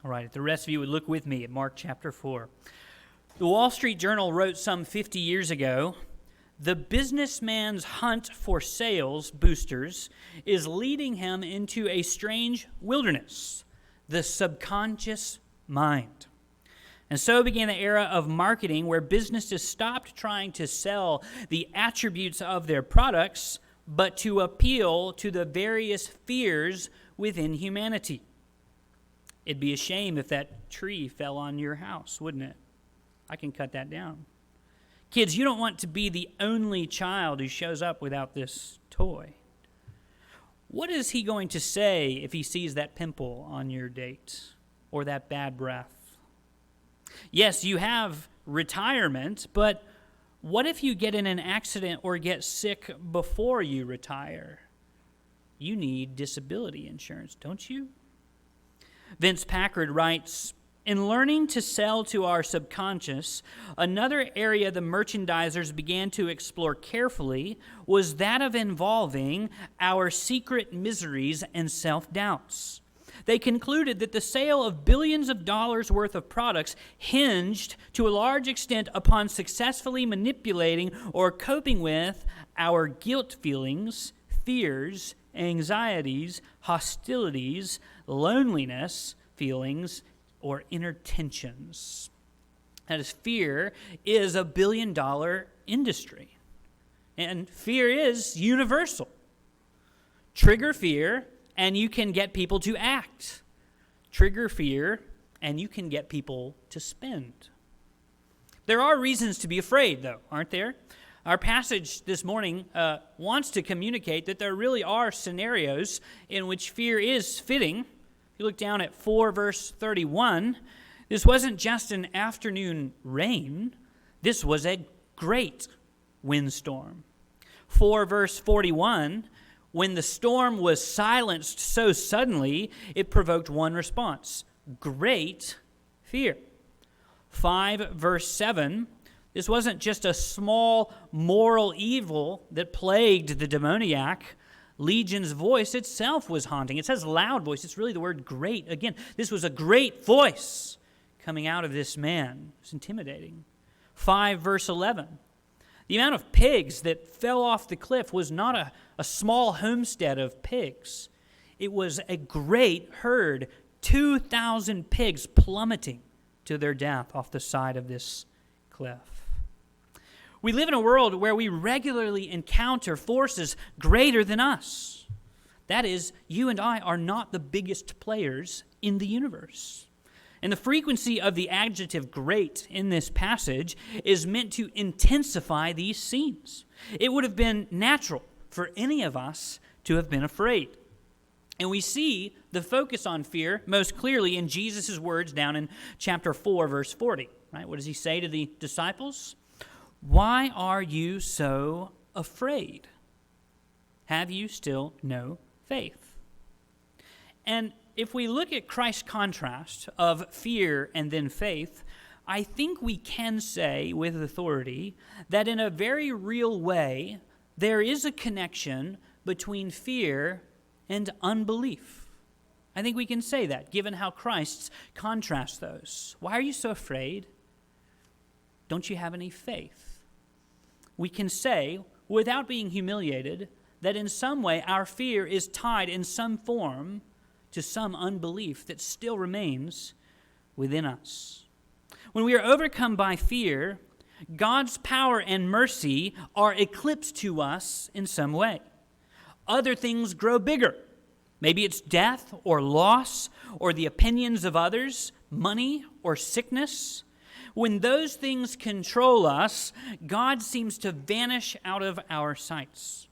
All right, if the rest of you would look with me at Mark chapter 4. The Wall Street Journal wrote some 50 years ago, "The businessman's hunt for sales boosters is leading him into a strange wilderness, the subconscious mind." And so began the era of marketing where businesses stopped trying to sell the attributes of their products, but to appeal to the various fears within humanity. It'd be a shame if that tree fell on your house, wouldn't it? I can cut that down. Kids, you don't want to be the only child who shows up without this toy. What is he going to say if he sees that pimple on your date or that bad breath? Yes, you have retirement, but what if you get in an accident or get sick before you retire? You need disability insurance, don't you? Vince Packard writes, "In learning to sell to our subconscious, another area the merchandisers began to explore carefully was that of involving our secret miseries and self-doubts. They concluded that the sale of billions of dollars worth of products hinged to a large extent upon successfully manipulating or coping with our guilt feelings, fears, anxieties, hostilities, loneliness feelings, or inner tensions." That is, fear is a billion-dollar industry, and fear is universal. Trigger fear, and you can get people to act. Trigger fear, and you can get people to spend. There are reasons to be afraid, though, aren't there? Our passage this morning wants to communicate that there really are scenarios in which fear is fitting. If you look down at 4 verse 31, this wasn't just an afternoon rain. This was a great windstorm. 4 verse 41, when the storm was silenced so suddenly, it provoked one response: great fear. 5 verse 7, this wasn't just a small moral evil that plagued the demoniac. Legion's voice itself was haunting. It says loud voice. It's really the word great. Again, this was a great voice coming out of this man. It's intimidating. 5 verse 11. The amount of pigs that fell off the cliff was not a small homestead of pigs. It was a great herd, 2,000 pigs plummeting to their death off the side of this cliff. We live in a world where we regularly encounter forces greater than us. That is, you and I are not the biggest players in the universe. And the frequency of the adjective great in this passage is meant to intensify these scenes. It would have been natural for any of us to have been afraid. And we see the focus on fear most clearly in Jesus' words down in chapter 4, verse 40. Right? What does he say to the disciples? "Why are you so afraid? Have you still no faith?" And if we look at Christ's contrast of fear and then faith, I think we can say with authority that in a very real way, there is a connection between fear and unbelief. I think we can say that, given how Christ contrasts those. Why are you so afraid? Don't you have any faith? We can say, without being humiliated, that in some way our fear is tied in some form to some unbelief that still remains within us. When we are overcome by fear, God's power and mercy are eclipsed to us in some way. Other things grow bigger. Maybe it's death or loss or the opinions of others, money or sickness. When those things control us, God seems to vanish out of our sights.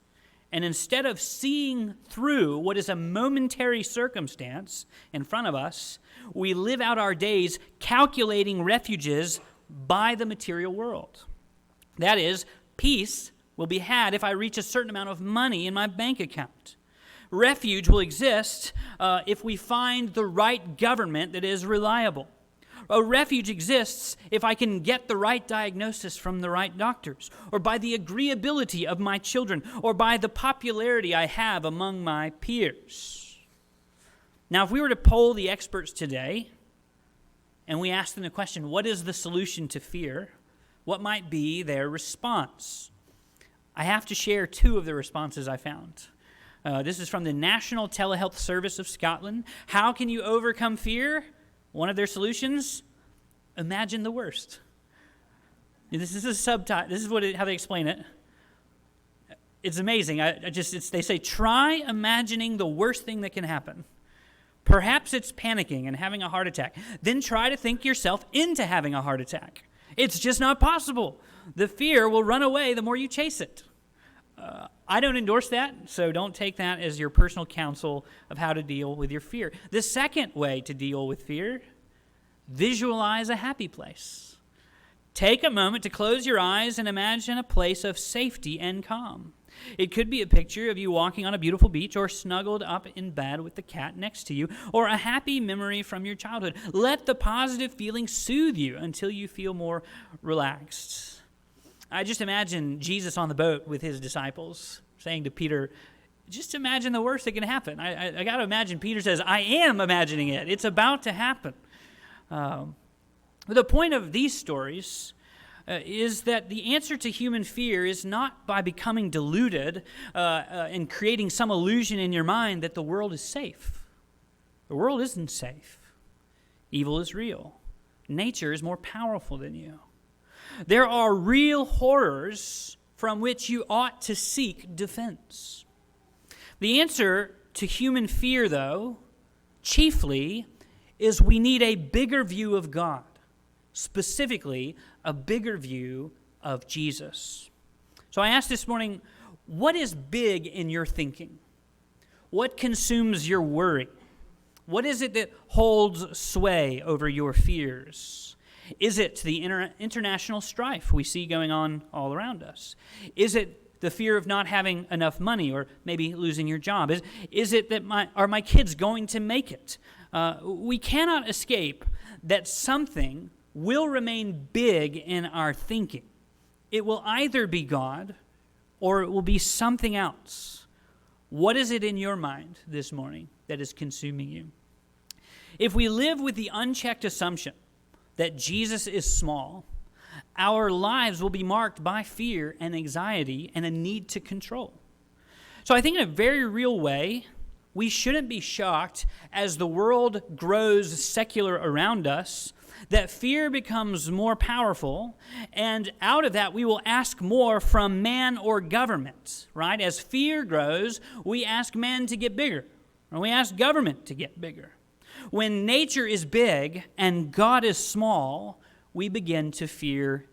And instead of seeing through what is a momentary circumstance in front of us, we live out our days calculating refuges by the material world. That is, peace will be had if I reach a certain amount of money in my bank account. Refuge will exist if we find the right government that is reliable. A refuge exists if I can get the right diagnosis from the right doctors, or by the agreeability of my children, or by the popularity I have among my peers. Now, if we were to poll the experts today, and we ask them the question, what is the solution to fear? What might be their response? I have to share two of the responses I found. This is from the National Telehealth Service of Scotland. How can you overcome fear? One of their solutions, imagine the worst. This is a subtitle. This is how they explain it. It's amazing. They say, try imagining the worst thing that can happen. Perhaps it's panicking and having a heart attack. Then try to think yourself into having a heart attack. It's just not possible. The fear will run away the more you chase it. I don't endorse that, so don't take that as your personal counsel of how to deal with your fear. The second way to deal with fear, visualize a happy place. Take a moment to close your eyes and imagine a place of safety and calm. It could be a picture of you walking on a beautiful beach or snuggled up in bed with the cat next to you, or a happy memory from your childhood. Let the positive feeling soothe you until you feel more relaxed. I just imagine Jesus on the boat with his disciples saying to Peter, just imagine the worst that can happen. I got to imagine Peter says, I am imagining it. It's about to happen. The point of these stories is that the answer to human fear is not by becoming deluded and creating some illusion in your mind that the world is safe. The world isn't safe. Evil is real. Nature is more powerful than you. There are real horrors from which you ought to seek defense. The answer to human fear, though, chiefly, is we need a bigger view of God. Specifically, a bigger view of Jesus. So I asked this morning, what is big in your thinking? What consumes your worry? What is it that holds sway over your fears? Is it the international strife we see going on all around us? Is it the fear of not having enough money or maybe losing your job? Is it that are my kids going to make it? We cannot escape that something will remain big in our thinking. It will either be God or it will be something else. What is it in your mind this morning that is consuming you? If we live with the unchecked assumption that Jesus is small, our lives will be marked by fear and anxiety and a need to control. So I think in a very real way, we shouldn't be shocked as the world grows secular around us that fear becomes more powerful, and out of that we will ask more from man or government, right? As fear grows, we ask man to get bigger, or we ask government to get bigger. When nature is big and God is small, we begin to fear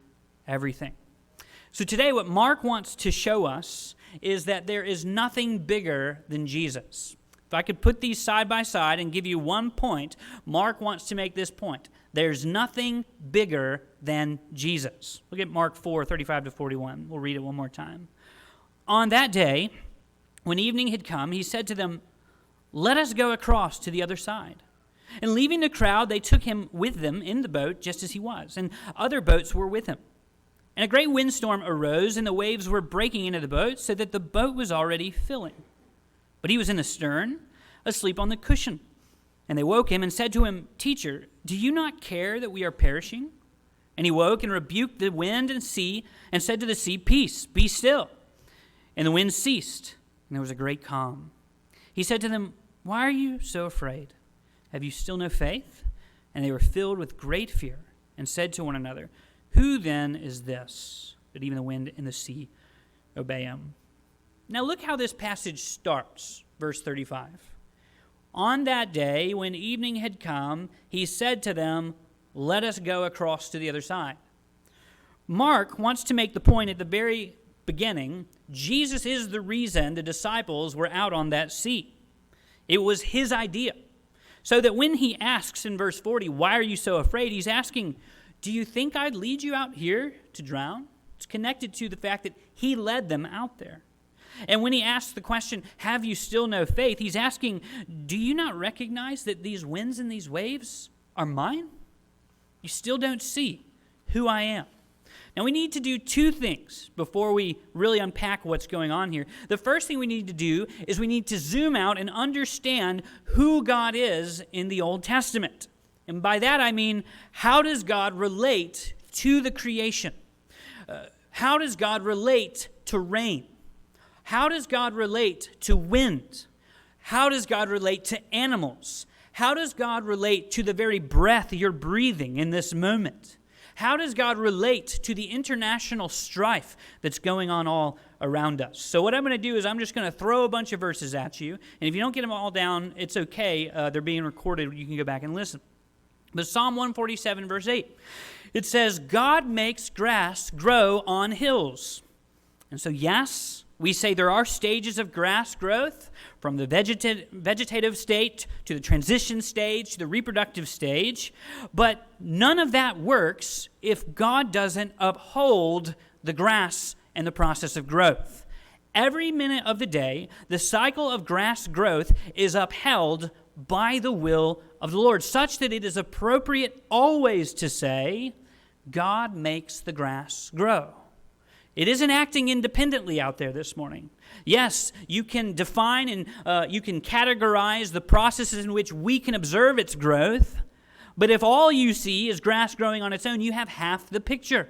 everything. So today what Mark wants to show us is that there is nothing bigger than Jesus. If I could put these side by side and give you one point, Mark wants to make this point. There's nothing bigger than Jesus. Look at Mark 4:35-41. We'll read it one more time. On that day, when evening had come, he said to them, "Let us go across to the other side." And leaving the crowd, they took him with them in the boat just as he was, and other boats were with him. And a great windstorm arose, and the waves were breaking into the boat, so that the boat was already filling. But he was in the stern, asleep on the cushion. And they woke him and said to him, "Teacher, do you not care that we are perishing?" And he woke and rebuked the wind and sea and said to the sea, "Peace, be still." And the wind ceased, and there was a great calm. He said to them, "Why are you so afraid? Have you still no faith?" And they were filled with great fear and said to one another, "Who then is this, that even the wind and the sea obey him?" Now look how this passage starts, verse 35. On that day, when evening had come, he said to them, "Let us go across to the other side." Mark wants to make the point at the very beginning, Jesus is the reason the disciples were out on that sea. It was his idea. So that when he asks in verse 40, "Why are you so afraid?" he's asking, do you think I'd lead you out here to drown? It's connected to the fact that he led them out there. And when he asks the question, "Have you still no faith?" he's asking, do you not recognize that these winds and these waves are mine? You still don't see who I am. Now we need to do two things before we really unpack what's going on here. The first thing we need to do is we need to zoom out and understand who God is in the Old Testament. And by that I mean, how does God relate to the creation? How does God relate to rain? How does God relate to wind? How does God relate to animals? How does God relate to the very breath you're breathing in this moment? How does God relate to the international strife that's going on all around us? So what I'm going to do is I'm just going to throw a bunch of verses at you. And if you don't get them all down, it's okay. They're being recorded. You can go back and listen. But Psalm 147, verse 8, it says, God makes grass grow on hills. And so, yes, we say there are stages of grass growth, from the vegetative state to the transition stage to the reproductive stage, but none of that works if God doesn't uphold the grass and the process of growth. Every minute of the day, the cycle of grass growth is upheld by the will of the Lord, such that it is appropriate always to say, God makes the grass grow. It isn't acting independently out there this morning. Yes, you can define and you can categorize the processes in which we can observe its growth, but if all you see is grass growing on its own, you have half the picture.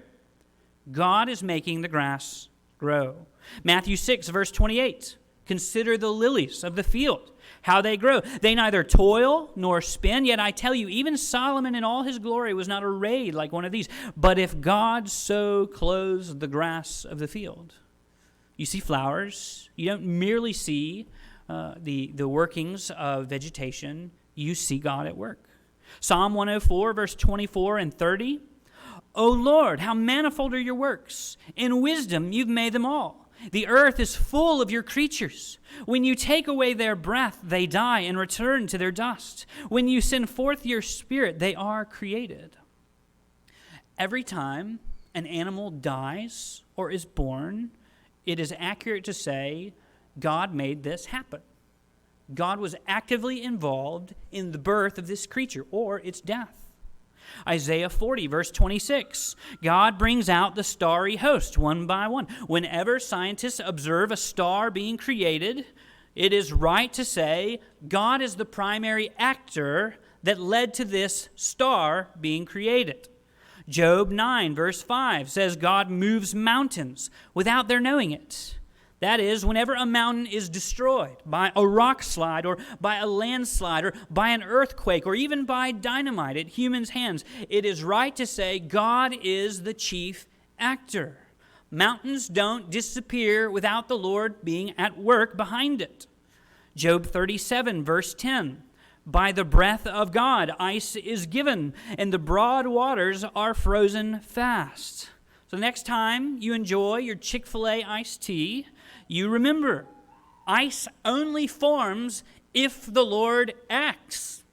God is making the grass grow. Matthew 6, verse 28, consider the lilies of the field, how they grow. They neither toil nor spin, yet I tell you, even Solomon in all his glory was not arrayed like one of these. But if God so clothes the grass of the field, you see flowers. You don't merely see the workings of vegetation. You see God at work. Psalm 104, verse 24 and 30. O Lord, how manifold are your works. In wisdom you've made them all. The earth is full of your creatures. When you take away their breath, they die and return to their dust. When you send forth your spirit, they are created. Every time an animal dies or is born, it is accurate to say God made this happen. God was actively involved in the birth of this creature or its death. Isaiah 40, verse 26, God brings out the starry host one by one. Whenever scientists observe a star being created, it is right to say God is the primary actor that led to this star being created. Job 9, verse 5 says God moves mountains without their knowing it. That is, whenever a mountain is destroyed by a rock slide or by a landslide or by an earthquake or even by dynamite at humans' hands, it is right to say God is the chief actor. Mountains don't disappear without the Lord being at work behind it. Job 37, verse 10, by the breath of God, ice is given, and the broad waters are frozen fast. So next time you enjoy your Chick-fil-A iced tea, you remember, ice only forms if the Lord acts.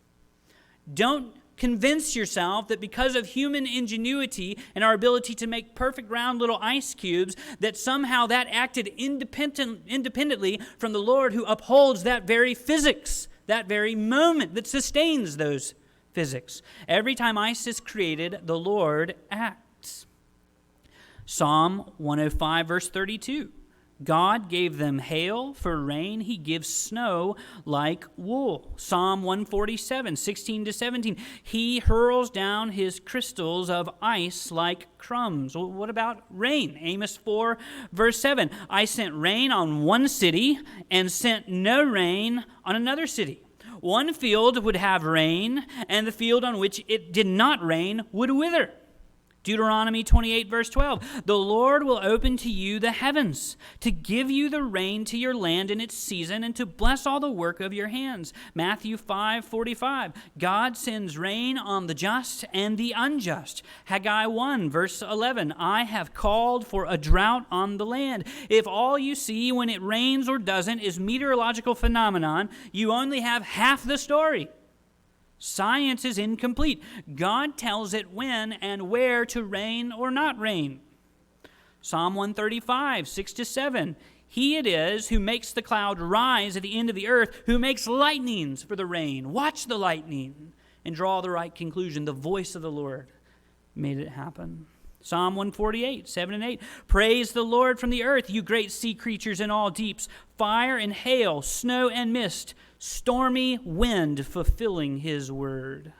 Don't convince yourself that because of human ingenuity and our ability to make perfect round little ice cubes, that somehow that acted independently from the Lord who upholds that very physics, that very moment that sustains those physics. Every time ice is created, the Lord acts. Psalm 105, verse 32. God gave them hail for rain. He gives snow like wool. Psalm 147, 16 to 17. He hurls down his crystals of ice like crumbs. Well, what about rain? Amos 4, verse 7. I sent rain on one city and sent no rain on another city. One field would have rain, and the field on which it did not rain would wither. Deuteronomy 28, verse 12, the Lord will open to you the heavens to give you the rain to your land in its season and to bless all the work of your hands. Matthew 5, 45, God sends rain on the just and the unjust. Haggai 1, verse 11, I have called for a drought on the land. If all you see when it rains or doesn't is meteorological phenomenon, you only have half the story. Science is incomplete. God tells it when and where to rain or not rain. Psalm 135, 6 to 7. He it is who makes the cloud rise at the end of the earth, who makes lightnings for the rain. Watch the lightning and draw the right conclusion. The voice of the Lord made it happen. Psalm 148, 7 and 8. Praise the Lord from the earth, you great sea creatures in all deeps, fire and hail, snow and mist, stormy wind fulfilling his word.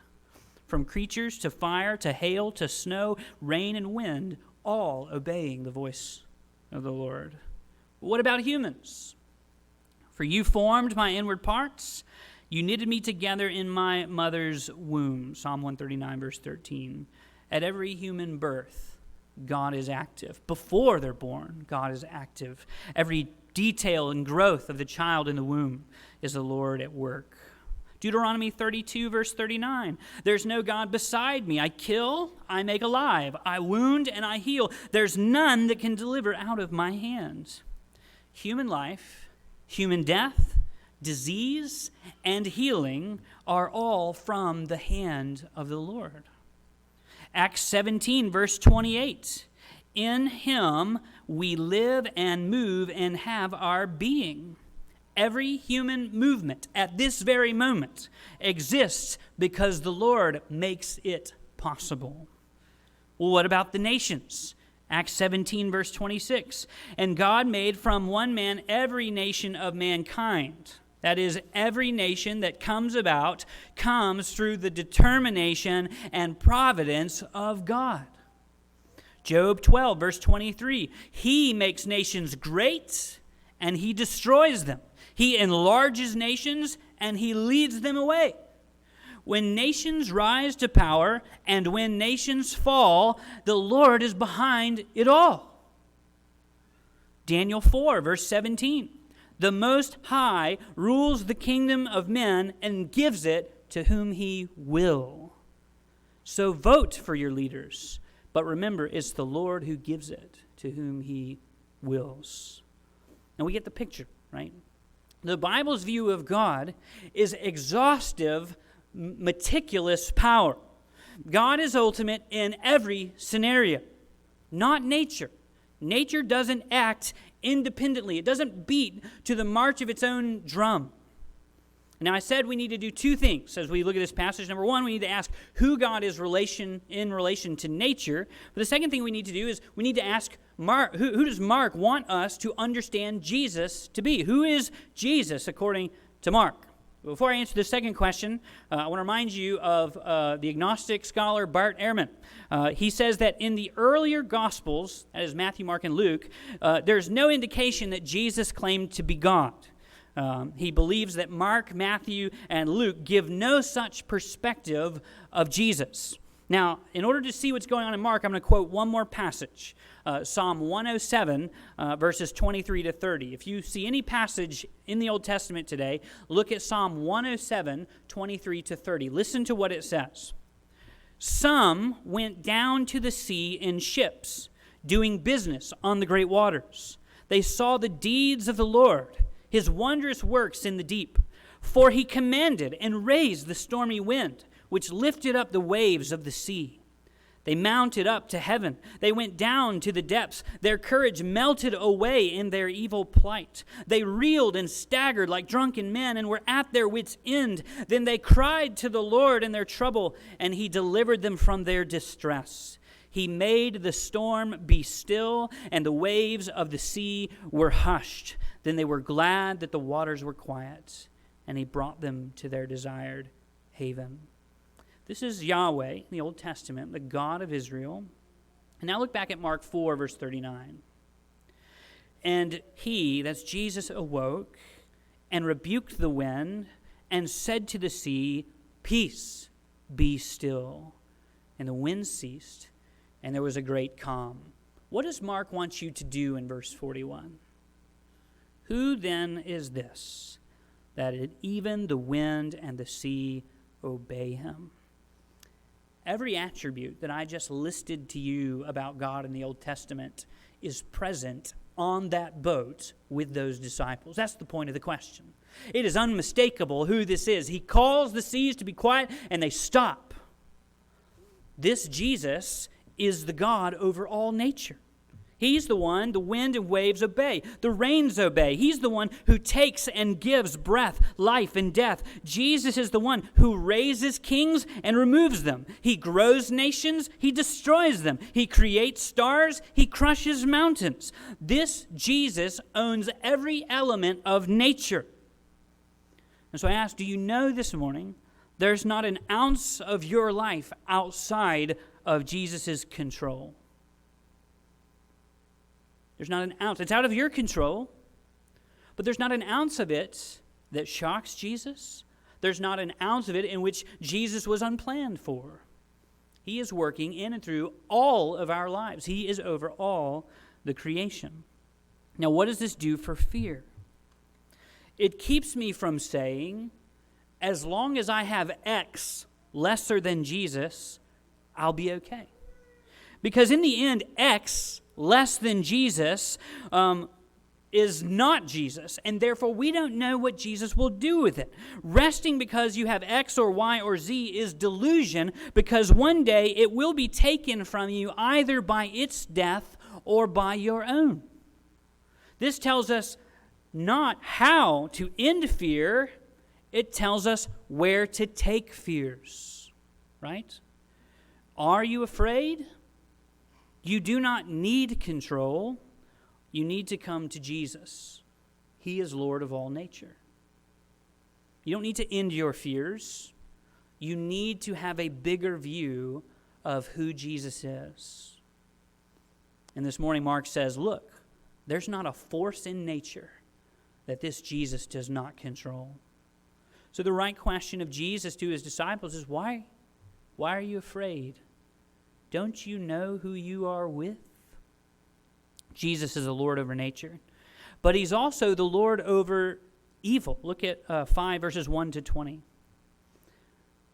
from creatures to fire to hail to snow, rain and wind, all obeying the voice of the Lord. What about humans? For you formed my inward parts. You knitted me together in my mother's womb. Psalm 139, verse 13. At every human birth, God is active. Before they're born, God is active. Every detail and growth of the child in the womb is the Lord at work. Deuteronomy 32, verse 39. There's no God beside me. I kill, I make alive. I wound, and I heal. There's none that can deliver out of my hands. Human life, human death, disease, and healing are all from the hand of the Lord. Acts 17, verse 28. In him we live and move and have our being. Every human movement at this very moment exists because the Lord makes it possible. Well, what about the nations? Acts 17, verse 26. And God made from one man every nation of mankind. That is, every nation that comes about comes through the determination and providence of God. Job 12, verse 23. He makes nations great, and he destroys them. He enlarges nations, and he leads them away. When nations rise to power and when nations fall, the Lord is behind it all. Daniel 4, verse 17. The Most High rules the kingdom of men and gives it to whom he will. So vote for your leaders. But remember, it's the Lord who gives it to whom he wills. And we get the picture, right? The Bible's view of God is exhaustive, meticulous power. God is ultimate in every scenario, not nature. Nature doesn't act independently. It doesn't beat to the march of its own drum. Now, I said we need to do two things as we look at this passage. Number one, we need to ask who God is in relation to nature. But the second thing we need to do is we need to ask Mark, who does Mark want us to understand Jesus to be? Who is Jesus according to Mark? Before I answer the second question, I want to remind you of the agnostic scholar Bart Ehrman. He says that in the earlier Gospels, that is Matthew, Mark, and Luke, there's no indication that Jesus claimed to be God. He believes that Mark, Matthew, and Luke give no such perspective of Jesus. Now, in order to see what's going on in Mark, I'm going to quote one more passage, Psalm 107, verses 23 to 30. If you see any passage in the Old Testament today, look at Psalm 107, 23 to 30. Listen to what it says. Some went down to the sea in ships, doing business on the great waters. They saw the deeds of the Lord, his wondrous works in the deep. For he commanded and raised the stormy wind, which lifted up the waves of the sea. They mounted up to heaven. They went down to the depths. Their courage melted away in their evil plight. They reeled and staggered like drunken men and were at their wits' end. Then they cried to the Lord in their trouble, and he delivered them from their distress. He made the storm be still, and the waves of the sea were hushed. Then they were glad that the waters were quiet, and he brought them to their desired haven. This is Yahweh in the Old Testament, the God of Israel. And now look back at Mark 4, verse 39. And he, that's Jesus, awoke and rebuked the wind and said to the sea, "Peace, be still." And the wind ceased, and there was a great calm. What does Mark want you to do in verse 41? Who then is this, that even the wind and the sea obey him? Every attribute that I just listed to you about God in the Old Testament is present on that boat with those disciples. That's the point of the question. It is unmistakable who this is. He calls the seas to be quiet, and they stop. This Jesus is the God over all nature. He's the one the wind and waves obey. The rains obey. He's the one who takes and gives breath, life, and death. Jesus is the one who raises kings and removes them. He grows nations. He destroys them. He creates stars. He crushes mountains. This Jesus owns every element of nature. And so I ask, do you know this morning There's not an ounce of your life outside of Jesus' control. There's not an ounce. It's out of your control, but there's not an ounce of it that shocks Jesus. There's not an ounce of it in which Jesus was unplanned for. He is working in and through all of our lives. He is over all the creation. Now, what does this do for fear? It keeps me from saying, as long as I have X lesser than Jesus, I'll be okay. Because in the end, X less than Jesus is not Jesus, and therefore we don't know what Jesus will do with it. Resting because you have X or Y or Z is delusion, because one day it will be taken from you either by its death or by your own. This tells us not how to end fear, it tells us where to take fears, right? Are you afraid? You do not need control. You need to come to Jesus. He is Lord of all nature. You don't need to end your fears. You need to have a bigger view of who Jesus is. And this morning, Mark says, look, there's not a force in nature that this Jesus does not control. So the right question of Jesus to his disciples is, why are you afraid? Don't you know who you are with? Jesus is the Lord over nature, but he's also the Lord over evil. Look at 5 verses 1 to 20.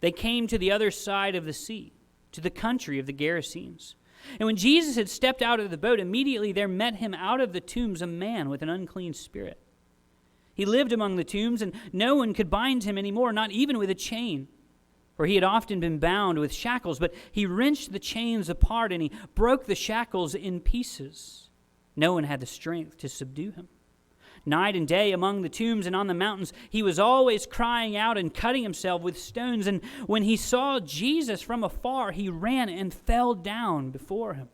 They came to the other side of the sea, to the country of the Gerasenes. And when Jesus had stepped out of the boat, immediately there met him out of the tombs a man with an unclean spirit. He lived among the tombs, and no one could bind him anymore, not even with a chain. For he had often been bound with shackles, but he wrenched the chains apart, and he broke the shackles in pieces. No one had the strength to subdue him. Night and day among the tombs and on the mountains, he was always crying out and cutting himself with stones. And when he saw Jesus from afar, he ran and fell down before him.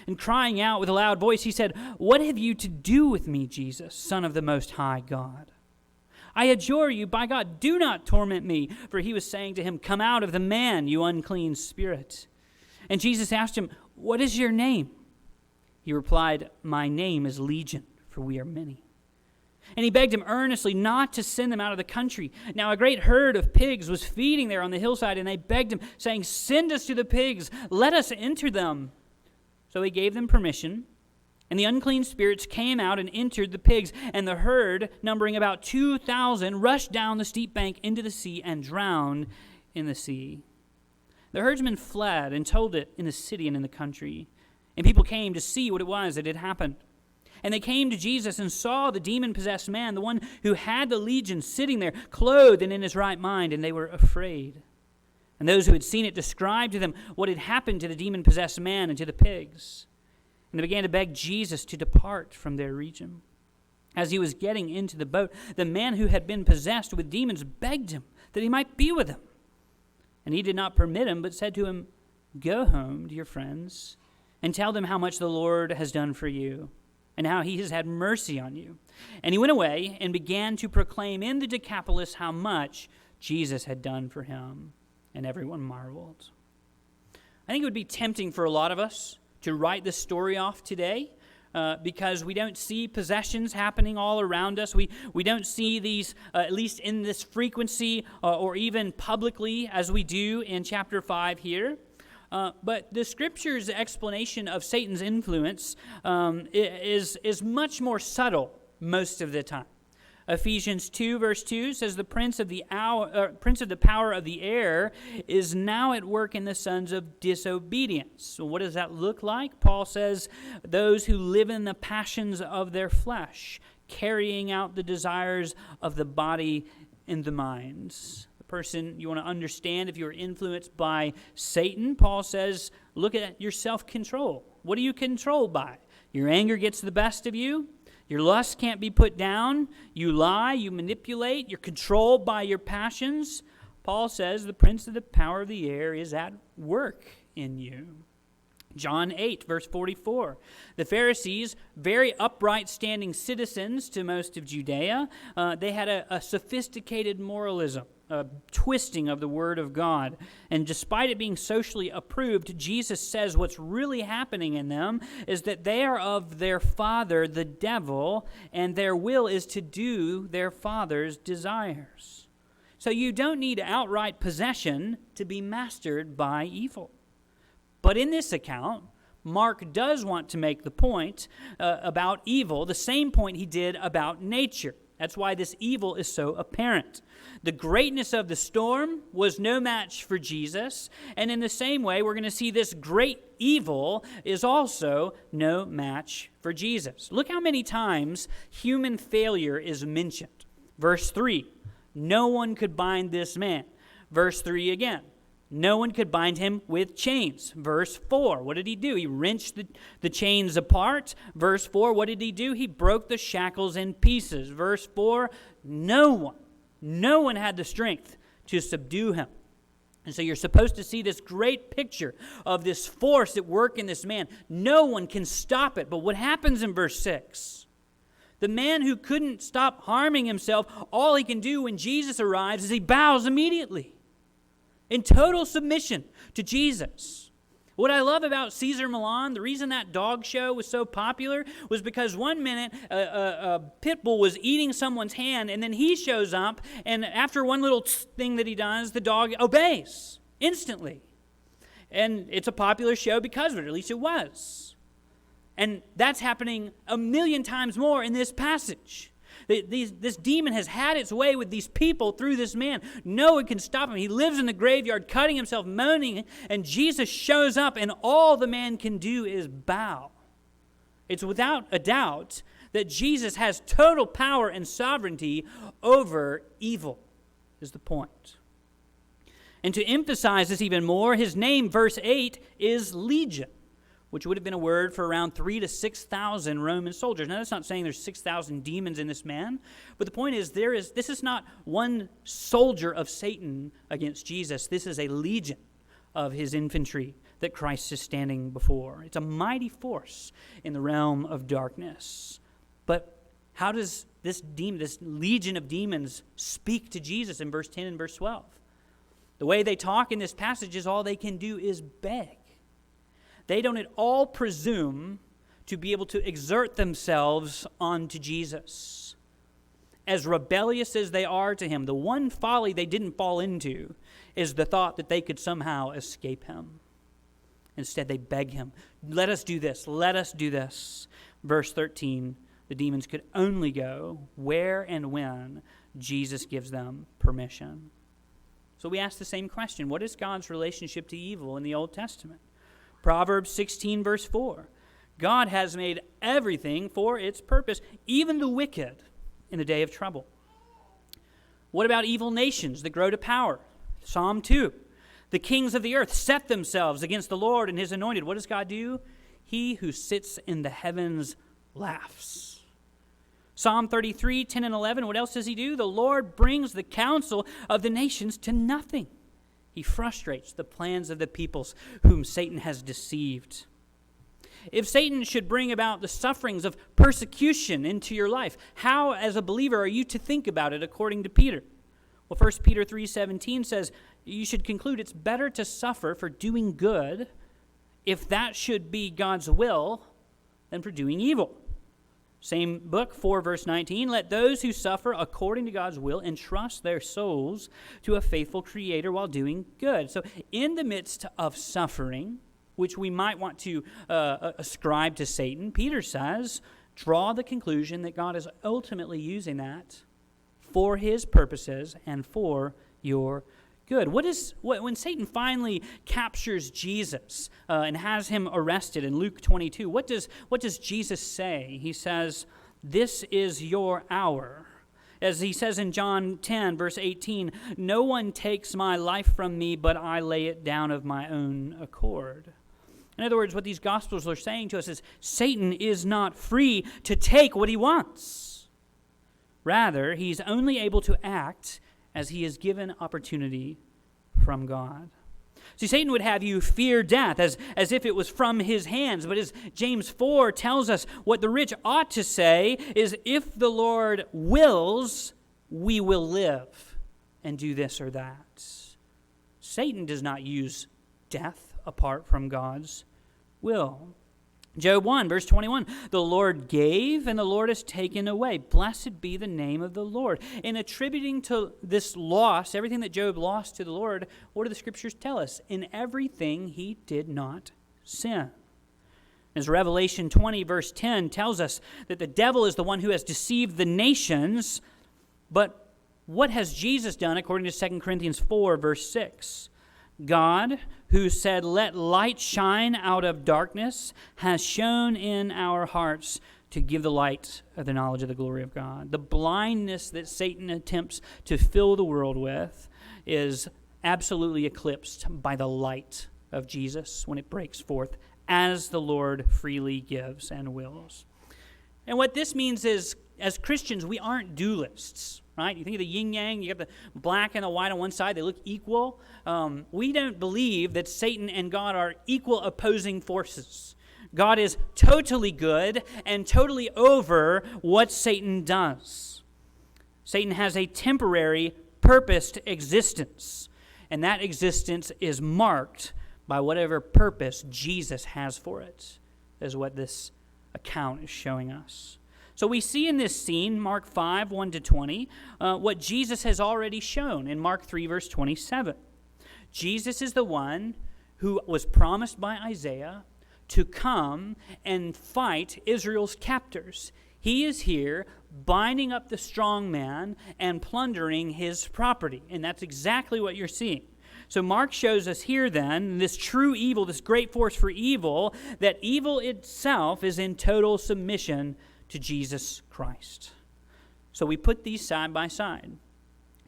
And crying out with a loud voice, he said, "What have you to do with me, Jesus, Son of the Most High God? I adjure you, by God, do not torment me." For he was saying to him, "Come out of the man, you unclean spirit." And Jesus asked him, "What is your name?" He replied, "My name is Legion, for we are many." And he begged him earnestly not to send them out of the country. Now a great herd of pigs was feeding there on the hillside, and they begged him, saying, "Send us to the pigs, let us enter them." So he gave them permission, and the unclean spirits came out and entered the pigs, and the herd, numbering about 2,000, rushed down the steep bank into the sea and drowned in the sea. The herdsmen fled and told it in the city and in the country, and people came to see what it was that had happened. And they came to Jesus and saw the demon-possessed man, the one who had the legion, sitting there, clothed and in his right mind, and they were afraid. And those who had seen it described to them what had happened to the demon-possessed man and to the pigs. And they began to beg Jesus to depart from their region. As he was getting into the boat, the man who had been possessed with demons begged him that he might be with him. And he did not permit him, but said to him, "Go home to your friends and tell them how much the Lord has done for you, and how he has had mercy on you." And he went away and began to proclaim in the Decapolis how much Jesus had done for him. And everyone marveled. I think it would be tempting for a lot of us to write this story off today because we don't see possessions happening all around us. We don't see these, at least in this frequency or even publicly as we do in chapter 5 here. But the Scripture's explanation of Satan's influence is much more subtle most of the time. Ephesians 2, verse 2 says, "The prince of the power of the air is now at work in the sons of disobedience." So what does that look like? Paul says, "Those who live in the passions of their flesh, carrying out the desires of the body and the minds." Person you want to understand if you're influenced by Satan, Paul says, look at your self-control. What are you controlled by? Your anger gets the best of you. Your lust can't be put down. You lie, you manipulate, you're controlled by your passions. Paul says the prince of the power of the air is at work in you. John 8, verse 44. The Pharisees, very upright standing citizens to most of Judea, they had a sophisticated moralism, a twisting of the Word of God. And despite it being socially approved, Jesus says what's really happening in them is that they are of their father, the devil, and their will is to do their father's desires. So you don't need outright possession to be mastered by evil. But in this account, Mark does want to make the point about evil, the same point he did about nature. That's why this evil is so apparent. The greatness of the storm was no match for Jesus, and in the same way, we're going to see this great evil is also no match for Jesus. Look how many times human failure is mentioned. Verse 3, no one could bind this man. Verse 3 again. No one could bind him with chains. Verse 4, what did he do? He wrenched the chains apart. Verse 4, what did he do? He broke the shackles in pieces. Verse 4, no one had the strength to subdue him. And so you're supposed to see this great picture of this force at work in this man. No one can stop it. But what happens in verse 6? The man who couldn't stop harming himself, all he can do when Jesus arrives is he bows immediately, in total submission to Jesus. What I love about Cesar Millan, the reason that dog show was so popular was because one minute a pit bull was eating someone's hand, and then he shows up, and after one little thing that he does, the dog obeys instantly. And it's a popular show because of it, or at least it was. And that's happening a million times more in this passage. This demon has had its way with these people through this man. No one can stop him. He lives in the graveyard, cutting himself, moaning, and Jesus shows up, and all the man can do is bow. It's without a doubt that Jesus has total power and sovereignty over evil, is the point. And to emphasize this even more, his name, verse 8, is Legion, which would have been a word for around 3,000 to 6,000 Roman soldiers. Now, that's not saying there's 6,000 demons in this man, but the point is this is not one soldier of Satan against Jesus. This is a legion of his infantry that Christ is standing before. It's a mighty force in the realm of darkness. But how does this legion of demons speak to Jesus in verse 10 and verse 12? The way they talk in this passage is all they can do is beg. They don't at all presume to be able to exert themselves onto Jesus. As rebellious as they are to him, the one folly they didn't fall into is the thought that they could somehow escape him. Instead, they beg him, let us do this, let us do this. Verse 13, the demons could only go where and when Jesus gives them permission. So we ask the same question. What is God's relationship to evil in the Old Testament? Proverbs 16, verse 4. God has made everything for its purpose, even the wicked in the day of trouble. What about evil nations that grow to power? Psalm 2. The kings of the earth set themselves against the Lord and his anointed. What does God do? He who sits in the heavens laughs. Psalm 33, 10 and 11. What else does he do? The Lord brings the counsel of the nations to nothing. He frustrates the plans of the peoples whom Satan has deceived. If Satan should bring about the sufferings of persecution into your life, how, as a believer, are you to think about it according to Peter? Well, 1 Peter 3:17 says, you should conclude it's better to suffer for doing good, if that should be God's will, than for doing evil. Same book, 4 verse 19, let those who suffer according to God's will entrust their souls to a faithful Creator while doing good. So in the midst of suffering, which we might want to ascribe to Satan, Peter says, draw the conclusion that God is ultimately using that for his purposes and for your good. When Satan finally captures Jesus and has him arrested in Luke 22, what does Jesus say? He says, this is your hour. As he says in John 10, verse 18, no one takes my life from me, but I lay it down of my own accord. In other words, what these Gospels are saying to us is Satan is not free to take what he wants. Rather, he's only able to act as he is given opportunity from God. See, Satan would have you fear death as if it was from his hands. But as James 4 tells us, what the rich ought to say is, if the Lord wills, we will live and do this or that. Satan does not use death apart from God's will. Job 1, verse 21, the Lord gave and the Lord has taken away. Blessed be the name of the Lord. In attributing to this loss, everything that Job lost to the Lord, what do the Scriptures tell us? In everything he did not sin. As Revelation 20, verse 10 tells us that the devil is the one who has deceived the nations, but what has Jesus done according to 2 Corinthians 4, verse 6? God, who said, let light shine out of darkness, has shone in our hearts to give the light of the knowledge of the glory of God. The blindness that Satan attempts to fill the world with is absolutely eclipsed by the light of Jesus when it breaks forth, as the Lord freely gives and wills. And what this means is, as Christians, we aren't dualists. Right? You think of the yin-yang, you have the black and the white on one side, they look equal. We don't believe that Satan and God are equal opposing forces. God is totally good and totally over what Satan does. Satan has a temporary, purposed existence, and that existence is marked by whatever purpose Jesus has for it, is what this account is showing us. So we see in this scene, Mark 5, 1-20, what Jesus has already shown in Mark 3, verse 27. Jesus is the one who was promised by Isaiah to come and fight Israel's captors. He is here binding up the strong man and plundering his property. And that's exactly what you're seeing. So Mark shows us here then, this true evil, this great force for evil, that evil itself is in total submission to Jesus Christ. So we put these side by side,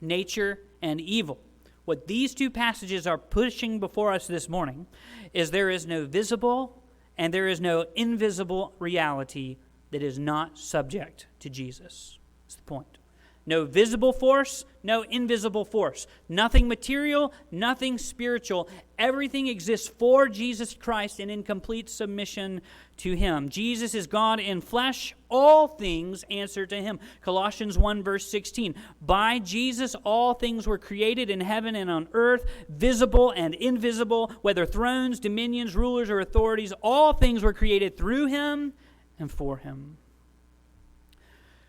nature and evil. What these two passages are pushing before us this morning is there is no visible and there is no invisible reality that is not subject to Jesus. That's the point. No visible force, no invisible force. Nothing material, nothing spiritual. Everything exists for Jesus Christ and in complete submission to Him. Jesus is God in flesh. All things answer to Him. Colossians 1 verse 16. By Jesus all things were created in heaven and on earth, visible and invisible, whether thrones, dominions, rulers, or authorities. All things were created through Him and for Him.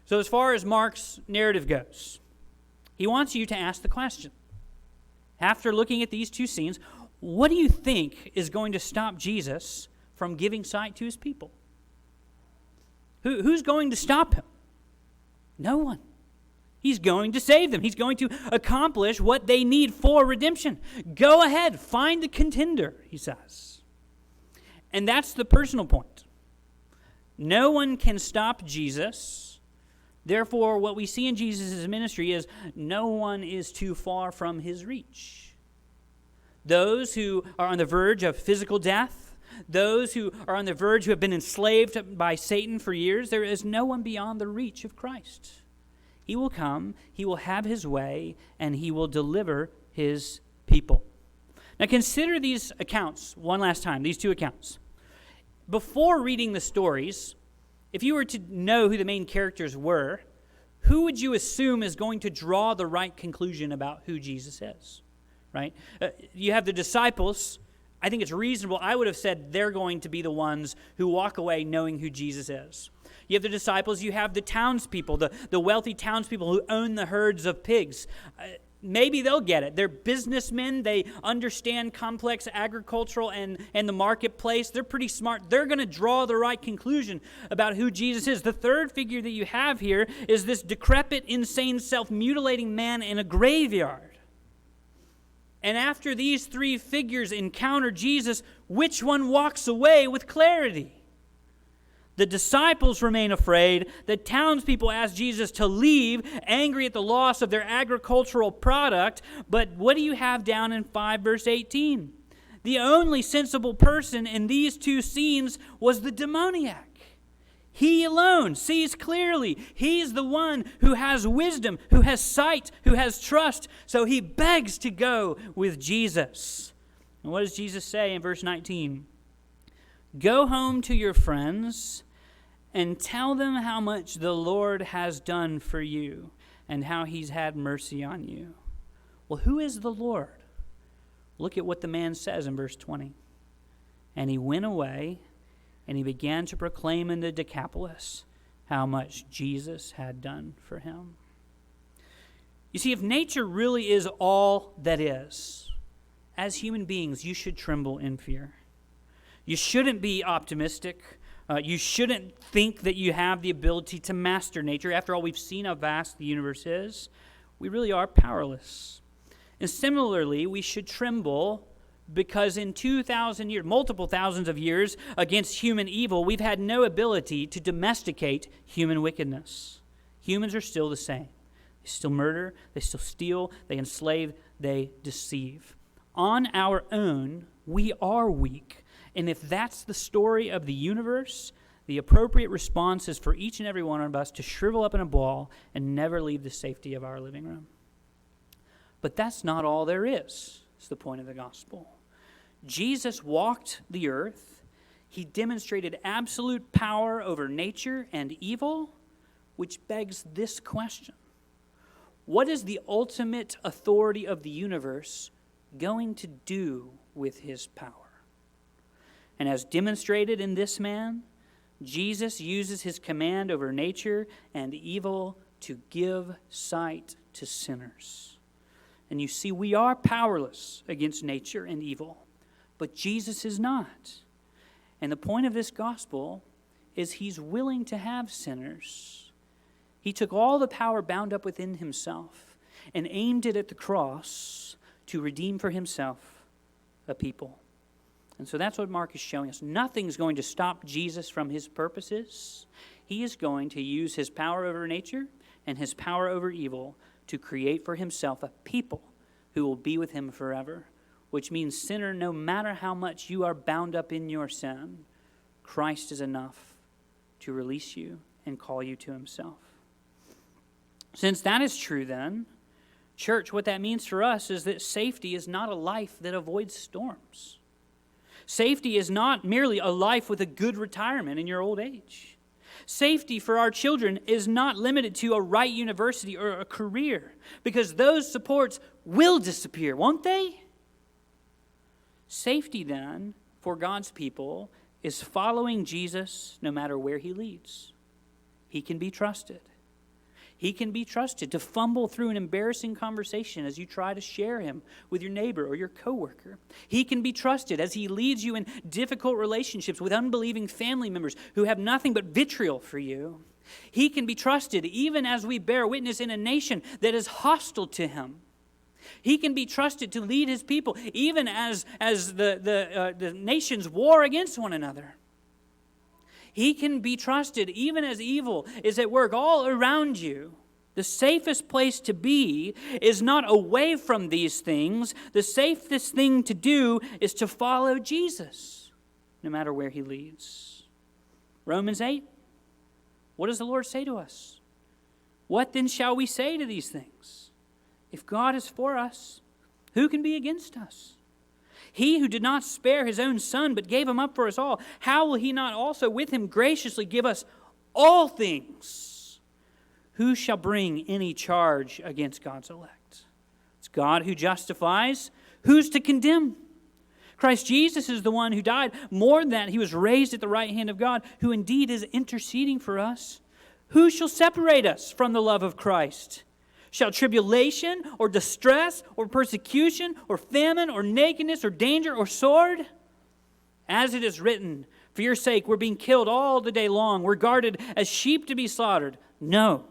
So as far as Mark's narrative goes, he wants you to ask the question, after looking at these two scenes, what do you think is going to stop Jesus from giving sight to His people? Who's going to stop Him? No one. He's going to save them. He's going to accomplish what they need for redemption. Go ahead, find the contender, he says. And that's the personal point. No one can stop Jesus. Therefore, what we see in Jesus' ministry is no one is too far from His reach. Those who are on the verge of physical death, those who are on the verge who have been enslaved by Satan for years, there is no one beyond the reach of Christ. He will come, He will have His way, and He will deliver His people. Now consider these accounts one last time, these two accounts. Before reading the stories, if you were to know who the main characters were, who would you assume is going to draw the right conclusion about who Jesus is, right? You have the disciples. I think it's reasonable. I would have said they're going to be the ones who walk away knowing who Jesus is. You have the disciples. You have the townspeople, the wealthy townspeople who own the herds of pigs. Maybe they'll get it. They're businessmen. They understand complex agricultural and the marketplace. They're pretty smart. They're going to draw the right conclusion about who Jesus is. The third figure that you have here is this decrepit, insane, self-mutilating man in a graveyard. And after these three figures encounter Jesus, which one walks away with clarity? The disciples remain afraid. The townspeople ask Jesus to leave, angry at the loss of their agricultural product. But what do you have down in 5 verse 18? The only sensible person in these two scenes was the demoniac. He alone sees clearly. He's the one who has wisdom, who has sight, who has trust. So he begs to go with Jesus. And what does Jesus say in verse 19? Go home to your friends and tell them how much the Lord has done for you and how he's had mercy on you. Well, who is the Lord? Look at what the man says in verse 20. And he went away and he began to proclaim in the Decapolis how much Jesus had done for him. You see, if nature really is all that is, as human beings, you should tremble in fear. You shouldn't be optimistic. You shouldn't think that you have the ability to master nature. After all, we've seen how vast the universe is. We really are powerless. And similarly, we should tremble because in 2,000 years, multiple thousands of years against human evil, we've had no ability to domesticate human wickedness. Humans are still the same. They still murder, they still steal, they enslave, they deceive. On our own, we are weak. And if that's the story of the universe, the appropriate response is for each and every one of us to shrivel up in a ball and never leave the safety of our living room. But that's not all there is. It's the point of the gospel. Jesus walked the earth. He demonstrated absolute power over nature and evil, which begs this question. What is the ultimate authority of the universe going to do with his power? And as demonstrated in this man, Jesus uses his command over nature and evil to give sight to sinners. And you see, we are powerless against nature and evil, but Jesus is not. And the point of this gospel is he's willing to have sinners. He took all the power bound up within himself and aimed it at the cross to redeem for himself a people. And so that's what Mark is showing us. Nothing's going to stop Jesus from his purposes. He is going to use his power over nature and his power over evil to create for himself a people who will be with him forever, which means, sinner, no matter how much you are bound up in your sin, Christ is enough to release you and call you to himself. Since that is true then, church, what that means for us is that safety is not a life that avoids storms. Safety is not merely a life with a good retirement in your old age. Safety for our children is not limited to a right university or a career, because those supports will disappear, won't they? Safety then for God's people is following Jesus no matter where he leads. He can be trusted. He can be trusted to fumble through an embarrassing conversation as you try to share him with your neighbor or your coworker. He can be trusted as he leads you in difficult relationships with unbelieving family members who have nothing but vitriol for you. He can be trusted even as we bear witness in a nation that is hostile to him. He can be trusted to lead his people even as the nations war against one another. He can be trusted even as evil is at work all around you. The safest place to be is not away from these things. The safest thing to do is to follow Jesus, no matter where he leads. Romans 8, what does the Lord say to us? What then shall we say to these things? If God is for us, who can be against us? He who did not spare his own son, but gave him up for us all, how will he not also with him graciously give us all things? Who shall bring any charge against God's elect? It's God who justifies. Who's to condemn? Christ Jesus is the one who died. More than that, he was raised at the right hand of God, who indeed is interceding for us. Who shall separate us from the love of Christ? Shall tribulation or distress or persecution or famine or nakedness or danger or sword? As it is written, for your sake we're being killed all the day long. We're guarded as sheep to be slaughtered. No.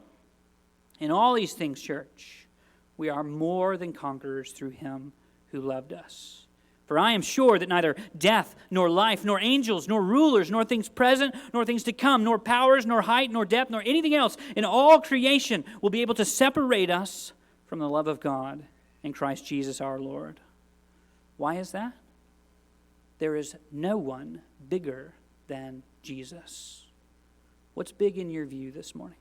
In all these things, church, we are more than conquerors through him who loved us. For I am sure that neither death, nor life, nor angels, nor rulers, nor things present, nor things to come, nor powers, nor height, nor depth, nor anything else in all creation will be able to separate us from the love of God in Christ Jesus our Lord. Why is that? There is no one bigger than Jesus. What's big in your view this morning?